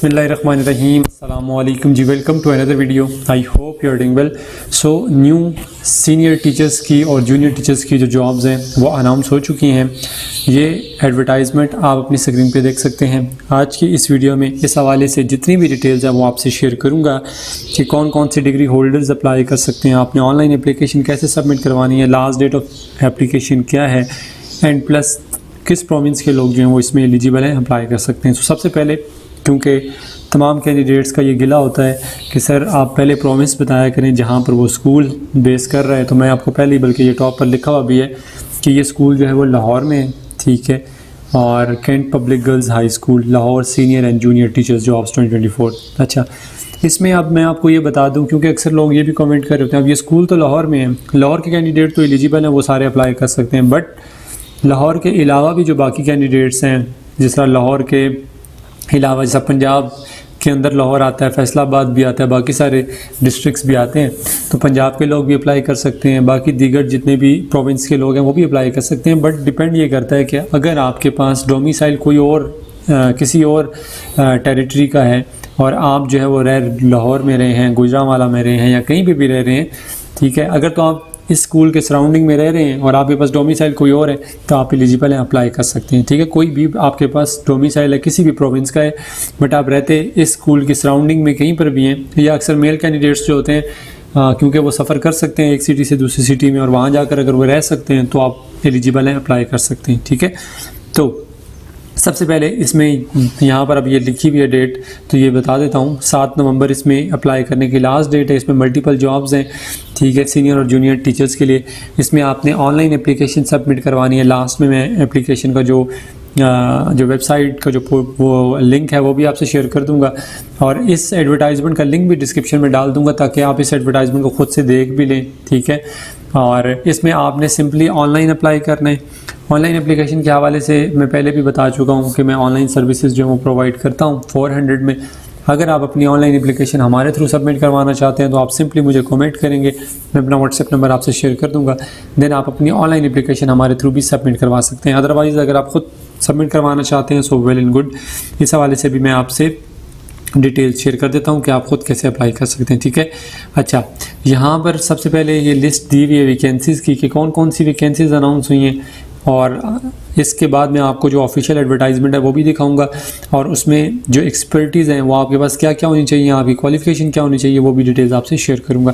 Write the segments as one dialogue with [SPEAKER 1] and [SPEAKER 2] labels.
[SPEAKER 1] बिस्मिल्लाहिर्रहमानिर्रहीम अस्सलामुअलैकुम जी। Welcome to another video. I hope you are doing well. So new senior teachers की और जूनियर टीचर्स की जो जॉब्स हैं वो अनाउंस हो चुकी हैं। ये एडवर्टाइजमेंट आप अपनी स्क्रीन पे देख सकते हैं। आज की इस वीडियो में इस हवाले से जितनी भी डिटेल्स हैं वो आपसे शेयर करूँगा कि कौन कौन से डिग्री होल्डर्स अप्लाई कर सकते हैं, आपने ऑनलाइन एप्लीकेशन कैसे सबमिट करवानी है, लास्ट डेट ऑफ एप्लीकेशन क्या है, एंड प्लस किस प्रोविंस के लोग जो हैं वो इसमें एलिजिबल हैं, अप्लाई कर सकते हैं। तो सबसे पहले, क्योंकि तमाम कैंडिडेट्स का ये गिला होता है कि सर आप पहले प्रोविंस बताया करें जहाँ पर वो स्कूल बेस कर रहा है, तो मैं आपको पहले ही, बल्कि ये टॉप पर लिखा हुआ भी है कि ये स्कूल जो है वो लाहौर में है, ठीक है, और Cantt Public Girls High School Lahore senior and junior teachers jobs 2024। अच्छा, इसमें अब मैं आपको ये बता दूं, क्योंकि अक्सर लोग ये भी कमेंट कर रहे होते हैं अब ये स्कूल तो लाहौर में है, लाहौर के कैंडिडेट तो एलिजिबल हैं, वो सारे अप्लाई कर सकते हैं, बट लाहौर के अलावा भी जो बाकी कैंडिडेट्स हैं, जिस तरह लाहौर के अलावा जैसा पंजाब के अंदर लाहौर आता है, फैसलाबाद भी आता है, बाकी सारे डिस्ट्रिक्ट्स भी आते हैं, तो पंजाब के लोग भी अप्लाई कर सकते हैं, बाकी दीगर जितने भी प्रोविंस के लोग हैं वो भी अप्लाई कर सकते हैं। बट डिपेंड ये करता है कि अगर आपके पास डोमिसाइल कोई और किसी और टेरिटरी का है और आप जो है वो लाहौर में रहे हैं, गुजरांवाला में रहे हैं या कहीं पे भी रह रहे हैं, ठीक है, अगर तो आप इस स्कूल के सराउंडिंग में रह रहे हैं और आपके पास डोमिसाइल कोई और है तो आप एलिजिबल हैं, अप्लाई कर सकते हैं, ठीक है। कोई भी आपके पास डोमिसाइल है किसी भी प्रोविंस का है बट आप रहते इस स्कूल की सराउंडिंग में कहीं पर भी हैं, या अक्सर मेल कैंडिडेट्स जो होते हैं क्योंकि वो सफ़र कर सकते हैं एक सिटी से दूसरी सिटी में और वहाँ जाकर अगर वो रह सकते हैं तो आप एलिजिबल हैं, अप्लाई कर सकते हैं, ठीक है। तो सबसे पहले इसमें यहाँ पर अब ये लिखी हुई है डेट, तो ये बता देता हूँ 7 नवंबर इसमें अप्लाई करने की लास्ट डेट है। इसमें मल्टीपल जॉब्स हैं, ठीक है, सीनियर और जूनियर टीचर्स के लिए। इसमें आपने ऑनलाइन एप्लीकेशन सबमिट करवानी है। लास्ट में मैं एप्लीकेशन का जो वेबसाइट का जो वो लिंक है वो भी आपसे शेयर कर दूंगा, और इस एडवर्टाइजमेंट का लिंक भी डिस्क्रिप्शन में डाल दूंगा ताकि आप इस एडवर्टाइजमेंट को खुद से देख भी लें, ठीक है। और इसमें आपने सिंपली ऑनलाइन अप्लाई करना है। ऑनलाइन एप्लीकेशन के हवाले से मैं पहले भी बता चुका हूँ कि मैं ऑनलाइन सर्विसेज जो है वो प्रोवाइड करता हूँ 400 में। अगर आप अपनी ऑनलाइन एप्लीकेशन हमारे थ्रू सबमिट करवाना चाहते हैं तो आप सिंपली मुझे कमेंट करेंगे, मैं अपना व्हाट्सएप नंबर आपसे शेयर कर दूंगा, देन आप अपनी ऑनलाइन एप्लीकेशन हमारे थ्रू भी सबमिट करवा सकते हैं। अदरवाइज़ अगर आप खुद सबमिट करवाना चाहते हैं सो वेल एंड गुड। इस हवाले से भी मैं आपसे डिटेल्स शेयर कर देता हूँ कि आप खुद कैसे अप्लाई कर सकते हैं, ठीक है। अच्छा, यहाँ पर सबसे पहले ये लिस्ट दी हुई है वैकेंसीज़ की कि कौन कौन सी वैकेंसीज़ अनाउंस हुई हैं, और इसके बाद मैं आपको जो ऑफिशियल एडवर्टाइजमेंट है वो भी दिखाऊंगा, और उसमें जो एक्सपर्टीज़ हैं वो आपके पास क्या क्या होनी चाहिए, आपकी क्वालिफिकेशन क्या होनी चाहिए, वो भी डिटेल्स आपसे शेयर करूँगा।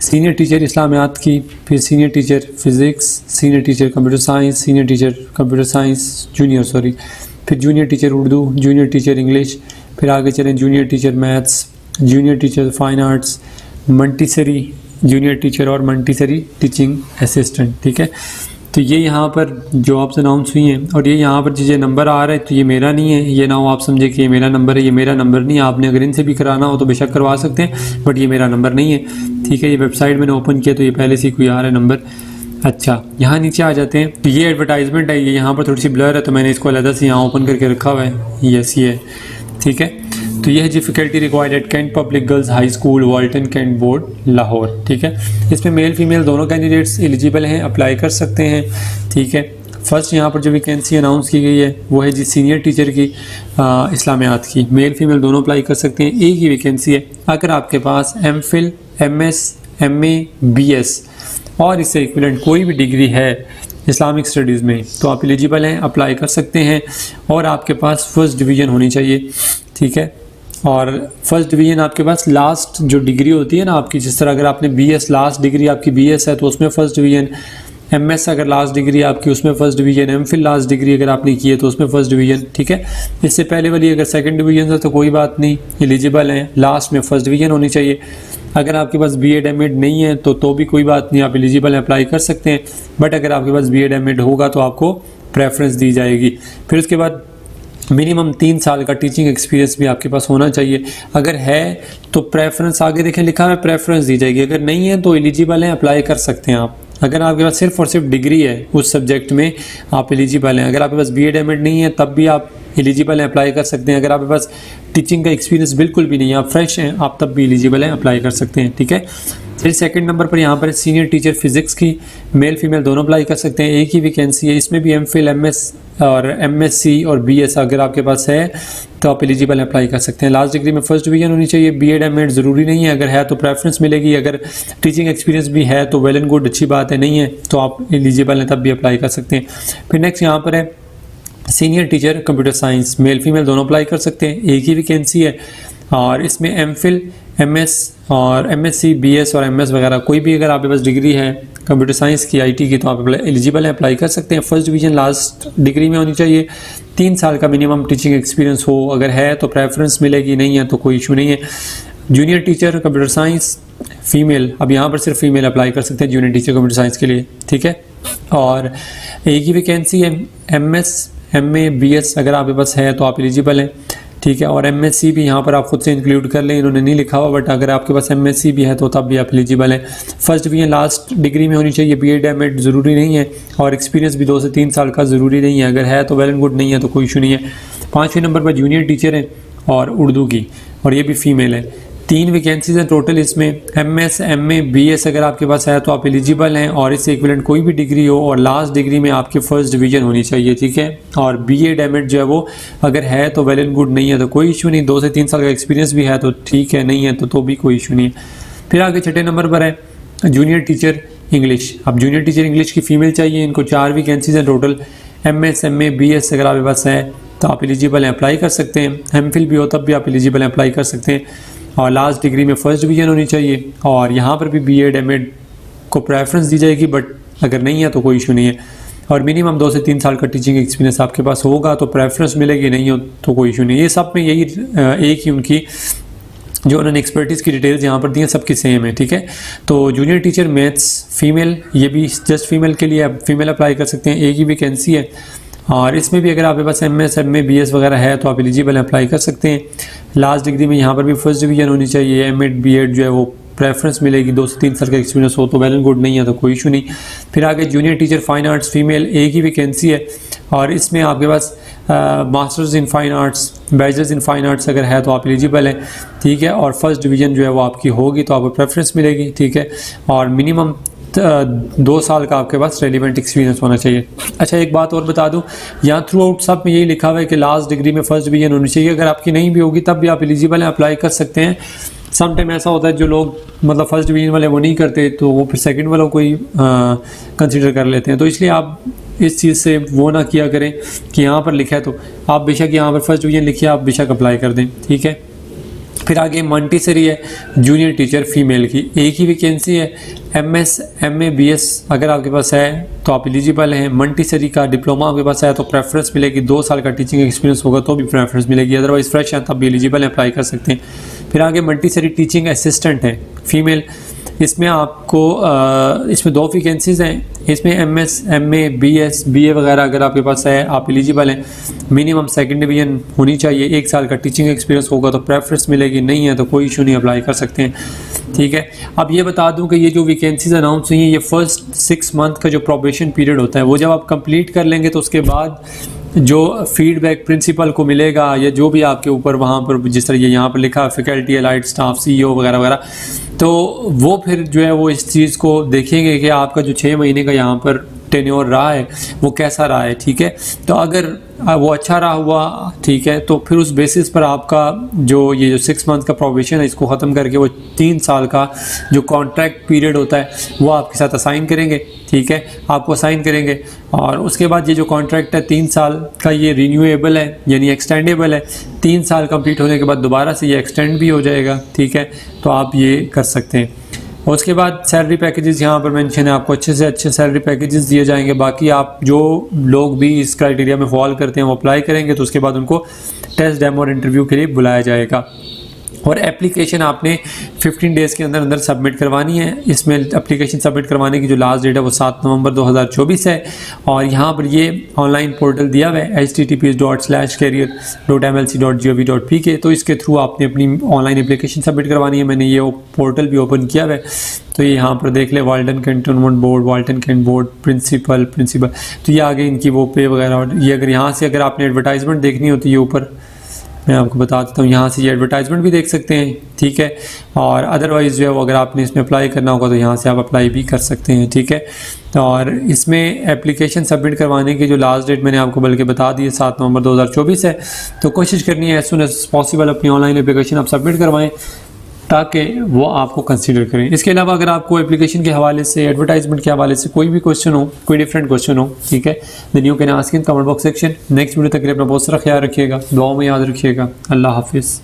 [SPEAKER 1] सीनियर टीचर इस्लामियात की, फिर senior teacher physics, senior teacher computer science, senior teacher computer science junior फिर junior teacher Urdu, junior teacher English, फिर आगे चलें junior teacher maths, junior teacher fine arts, montessori junior teacher और मंटीसरी टीचिंग असिस्टेंट, ठीक है। तो ये यहाँ पर जॉब्स अनाउंस हुई हैं, और ये यहाँ पर जो नंबर आ रहा है तो ये मेरा नहीं है, ये ना हो आप समझे कि ये मेरा नंबर है, ये मेरा नंबर नहीं है। आपने अगर इनसे भी कराना हो तो बेशक करवा सकते हैं, बट ये मेरा नंबर नहीं है, ठीक है। ये वेबसाइट मैंने ओपन किया तो ये पहले से कोई आ रहा है नंबर। अच्छा, यहाँ नीचे आ जाते हैं, तो ये एडवर्टाइजमेंट है, ये यहाँ पर थोड़ी सी ब्लर है तो मैंने इसको अलग से यहाँ ओपन करके रखा हुआ है, यस ये है, ठीक है। तो यह है faculty required at Cantt Public Girls High School Walton Cantt Board Lahore, ठीक है। इसमें मेल फीमेल दोनों कैंडिडेट्स एलिजिबल हैं, अप्लाई कर सकते हैं, ठीक है। फर्स्ट यहाँ पर जो वैकेंसी अनाउंस की गई है वो है जी सीनियर टीचर की इस्लामियात की, मेल फीमेल दोनों अप्लाई कर सकते हैं। एक ही वैकेंसी है। अगर आपके पास MPhil, MS, MA, BS और इससे इक्विवेलेंट कोई भी डिग्री है इस्लामिक स्टडीज़ में तो आप एलिजिबल हैं, अप्लाई कर सकते हैं, और आपके पास फर्स्ट डिवीज़न होनी चाहिए, ठीक है। और फर्स्ट डिवीज़न आपके पास लास्ट जो डिग्री होती है ना आपकी, जिस तरह अगर आपने BS लास्ट डिग्री आपकी BS है तो उसमें फ़र्स्ट डिवीज़न, MS अगर लास्ट डिग्री आपकी उसमें first division, MPhil last degree अगर आपने की है तो उसमें फ़र्स्ट डिवीज़न, ठीक है। इससे पहले वाली अगर सेकंड डिवीज़न है तो कोई बात नहीं, एलिजिबल हैं, लास्ट में फ़र्स्ट डिवीज़न होनी चाहिए। अगर आपके पास B.Ed M.Ed नहीं है तो भी कोई बात नहीं, आप एलिजिबल हैं, अप्लाई कर सकते हैं, बट अगर आपके पास B.Ed M.Ed होगा तो आपको प्रेफरेंस दी जाएगी। फिर उसके बाद मिनिमम 3 साल का टीचिंग एक्सपीरियंस भी आपके पास होना चाहिए। अगर है तो प्रेफरेंस आगे देखें लिखा है, प्रेफरेंस दी जाएगी, अगर नहीं है तो एलिजिबल हैं, अप्लाई कर सकते हैं आप। अगर आपके पास सिर्फ और सिर्फ डिग्री है उस सब्जेक्ट में आप एलिजिबल हैं। अगर आपके पास B.Ed M.Ed नहीं है तब भी आप एलिजिबल हैं, अप्लाई कर सकते हैं। अगर आपके पास टीचिंग का एक्सपीरियंस बिल्कुल भी नहीं है, आप फ्रेश हैं, आप तब भी एलिजिबल हैं, अप्लाई कर सकते हैं, ठीक है। फिर सेकंड नंबर पर यहाँ पर सीनियर टीचर फिजिक्स की, मेल फीमेल दोनों अप्लाई कर सकते हैं, एक ही वैकेंसी है, इसमें भी एमफिल, एमएस और एमएससी और बीएस अगर आपके पास है तो आप एलिजिबल अप्लाई कर सकते हैं। लास्ट डिग्री में फर्स्ट डिवीजन होनी चाहिए, बीएड एमएड ज़रूरी नहीं है, अगर है तो प्रेफरेंस मिलेगी, अगर टीचिंग एक्सपीरियंस भी है तो वेल एंड गुड, अच्छी बात है, नहीं है तो आप एलिजिबल हैं तब भी अप्लाई कर सकते हैं। फिर नेक्स्ट यहाँ पर है senior teacher computer science, mail female दोनों अप्लाई कर सकते हैं, एक ही वैकेंसी है और इसमें एमफिल, एमएस और एमएससी, बीएस और एमएस वगैरह कोई भी अगर आपके पास डिग्री है कंप्यूटर साइंस की, आईटी की, तो आप एलिजिबल हैं, अप्लाई कर सकते हैं। फर्स्ट डिवीजन लास्ट डिग्री में होनी चाहिए, 3 साल का मिनिमम टीचिंग एक्सपीरियंस हो, अगर है तो प्रेफरेंस मिलेगी, नहीं है तो कोई इशू नहीं है। Junior teacher computer science female, अब यहाँ पर सिर्फ फीमेल अप्लाई कर सकते हैं जूनियर टीचर कंप्यूटर साइंस के लिए, ठीक है। और एक ही वैकेंसी है, एमएस, एमए, बीएस अगर आपके पास है तो आप एलिजिबल हैं, ठीक है। और एमएससी भी यहाँ पर आप खुद से इंक्लूड कर लें, इन्होंने नहीं लिखा हुआ, बट अगर आपके पास एमएससी भी है तो तब भी आप एलिजिबल हैं। फर्स्ट डिवीजन लास्ट डिग्री में होनी चाहिए, बीएड एमएड ज़रूरी नहीं है और एक्सपीरियंस भी 2 से 3 साल का ज़रूरी नहीं है, अगर है तो वेल एंड गुड, नहीं है तो कोई इशू नहीं है। 5वें नंबर पर जूनियर टीचर है और उर्दू की, और ये भी फीमेल है। 3 वैकेंसीज हैं टोटल इसमें, एमएस, एमए, बीएस अगर आपके पास है तो आप एलिजिबल हैं और इससे इक्विवेलेंट कोई भी डिग्री हो और लास्ट डिग्री में आपकी फर्स्ट डिवीजन होनी चाहिए, ठीक है। और बीएड एमएड जो है वो अगर है तो वेल एंड गुड, नहीं है तो कोई इशू नहीं, 2 से 3 साल का एक्सपीरियंस भी है तो ठीक है, नहीं है तो भी कोई इशू नहीं है। फिर आगे 6ठे नंबर पर है जूनियर टीचर इंग्लिश। अब जूनियर टीचर इंग्लिश की फीमेल चाहिए, इनको 4 वैकेंसीज हैं टोटल, एमएस, एमए, बीएस अगर आपके पास है तो आप एलिजिबल हैं, अप्लाई कर सकते हैं। एमफिल भी हो तब भी आप एलिजिबल हैं, अप्लाई कर सकते हैं और लास्ट डिग्री में फर्स्ट डिवीजन होनी चाहिए और यहाँ पर भी बीएड एमएड को प्रेफरेंस दी जाएगी, बट अगर नहीं है तो कोई इशू नहीं है। और मिनिमम 2 से 3 साल का टीचिंग एक्सपीरियंस आपके पास होगा तो प्रेफरेंस मिलेगी, नहीं हो तो कोई इशू नहीं है। ये सब में यही एक ही उनकी जो उन्होंने एक्सपर्टीज़ की डिटेल्स यहाँ पर दी हैं सबकी सेम है, ठीक है। तो जूनियर टीचर मैथ्स फीमेल, ये भी जस्ट फीमेल के लिए फीमेल अप्लाई कर सकते हैं, एक ही वैकेंसी है और इसमें भी अगर आपके पास एमएस, एमए, बीएस वगैरह है तो आप एलिजिबल हैं, अप्लाई कर सकते हैं। लास्ट डिग्री में यहाँ पर भी फर्स्ट डिवीजन होनी चाहिए, एमएड, बीएड जो है वो प्रेफरेंस मिलेगी, 2 से 3 साल का एक्सपीरियंस हो तो वेल एंड गुड, नहीं है तो कोई इशू नहीं। फिर आगे junior teacher fine arts female, एक ही वैकेंसी है और इसमें आपके पास masters in fine arts, bachelors in fine arts अगर है तो आप एलिजिबल हैं, ठीक है। और फर्स्ट डिवीजन जो है वो आपकी होगी तो आपको प्रेफरेंस मिलेगी, ठीक है। और मिनिमम 2 साल का आपके पास रेलिवेंट एक्सपीरियंस होना चाहिए। अच्छा एक बात और बता दूं, यहाँ थ्रू आउट सब में यही लिखा हुआ है कि लास्ट डिग्री में फर्स्ट डिवीजन होनी चाहिए, अगर आपकी नहीं भी होगी तब भी आप एलिजिबल हैं, अप्लाई कर सकते हैं। सम टाइम ऐसा होता है जो लोग मतलब फर्स्ट डिवीजन वाले वो नहीं करते तो वो फिर सेकंड वालों को ही कंसिडर कर लेते हैं, तो इसलिए आप इस चीज़ से वो ना किया करें कि यहाँ पर लिखा है तो आप बेशक यहाँ पर फर्स्ट डिवीजन लिखिए, आप बेशक अप्लाई कर दें, ठीक है। फिर आगे मॉन्टेसरी है जूनियर टीचर फीमेल की, एक ही वैकेंसी है, एमएस, एमए, बीएस अगर आपके पास है तो आप एलिजिबल हैं। मॉन्टेसरी का डिप्लोमा आपके पास है तो प्रेफरेंस मिलेगी, 2 साल का टीचिंग एक्सपीरियंस होगा तो भी प्रेफरेंस मिलेगी, अदरवाइज फ्रेश है तब भी एलिजिबल हैं, अप्लाई कर सकते हैं। फिर आगे मॉन्टेसरी टीचिंग असिस्टेंट है फीमेल, इसमें आपको इसमें 2 वैकेंसीज हैं, इसमें एमएस, एमए, बीएस, बीए वगैरह अगर आपके पास है आप एलिजिबल हैं। मिनिमम सेकंड डिवीजन होनी चाहिए, 1 साल का टीचिंग एक्सपीरियंस होगा तो प्रेफरेंस मिलेगी, नहीं है तो कोई इशू नहीं, अप्लाई कर सकते हैं, ठीक है। अब ये बता दूं कि ये जो वैकेंसीज अनाउंस हुई हैं ये फर्स्ट 6 मंथ का जो प्रोबेशन पीरियड होता है वो जब आप कंप्लीट कर लेंगे तो उसके बाद जो फीडबैक प्रिंसिपल को मिलेगा या जो भी आपके ऊपर वहाँ पर जिस तरह ये यहाँ पर लिखा फैकल्टी, अलाइड स्टाफ, सीईओ वगैरह वगैरह, तो वो फिर जो है वो इस चीज़ को देखेंगे कि आपका जो 6 महीने का यहाँ पर टेन्योर रहा है वो कैसा रहा है, ठीक है। तो अगर वो अच्छा रहा हुआ, ठीक है, तो फिर उस बेसिस पर आपका जो ये जो 6 मंथ का प्रोबेशन है इसको ख़त्म करके वो 3 साल का जो कॉन्ट्रैक्ट पीरियड होता है वो आपके साथ असाइन करेंगे, ठीक है, आपको असाइन करेंगे। और उसके बाद ये जो कॉन्ट्रैक्ट है 3 साल का ये रिन्यूएबल है यानी एक्सटेंडेबल है, 3 साल कंप्लीट होने के बाद दोबारा से ये एक्सटेंड भी हो जाएगा, ठीक है। तो आप ये कर सकते हैं। और उसके बाद सैलरी पैकेजेस यहाँ पर मेंशन है, आपको अच्छे से अच्छे सैलरी पैकेजेस दिए जाएंगे। बाकी आप जो लोग भी इस क्राइटेरिया में फॉल करते हैं वो अप्लाई करेंगे तो उसके बाद उनको टेस्ट, डेमो और इंटरव्यू के लिए बुलाया जाएगा। और एप्लीकेशन आपने 15 डेज़ के अंदर अंदर सबमिट करवानी है। इसमें एप्लीकेशन सबमिट करवाने की जो लास्ट डेट है वो 7 नवंबर 2024 है। और यहाँ पर ये ऑनलाइन पोर्टल दिया हुआ है https:/career.mlc.gov.pk, तो इसके थ्रू आपने अपनी ऑनलाइन एप्लीकेशन सबमिट करवानी है। मैंने ये पोर्टल भी ओपन किया हुआ है, तो ये यहाँ पर देख ले, Walton Cantonment Board, Walton Cantt Board, principal, तो ये आगे इनकी वो पे वगैरह। ये अगर यहाँ से अगर आपने एडवर्टाइजमेंट देखनी होती है ऊपर मैं आपको बता देता हूँ, यहाँ से ये एडवर्टाइजमेंट भी देख सकते हैं, ठीक है। और अदरवाइज़ जो है वो अगर आपने इसमें अप्लाई करना होगा तो यहाँ से आप अप्लाई भी कर सकते हैं, ठीक है। और इसमें एप्लीकेशन सबमिट करवाने की जो लास्ट डेट मैंने आपको बल्कि बता दी है 7 नवंबर 2024 है। तो कोशिश करनी है एज सुन एज पॉसिबल अपनी ऑनलाइन एप्लीकेशन आप सबमिट करवाएं ताकि वो आपको कंसीडर करें। इसके अलावा अगर आपको एप्लीकेशन के हवाले से, एडवर्टाइजमेंट के हवाले से कोई भी क्वेश्चन हो, कोई डिफरेंट क्वेश्चन हो, ठीक है, then you can ask in comment box section. Next video तक के लिए अपना बहुत सारा ख्याल रखिएगा, दुआ में याद रखिएगा। अल्लाह हाफिज़।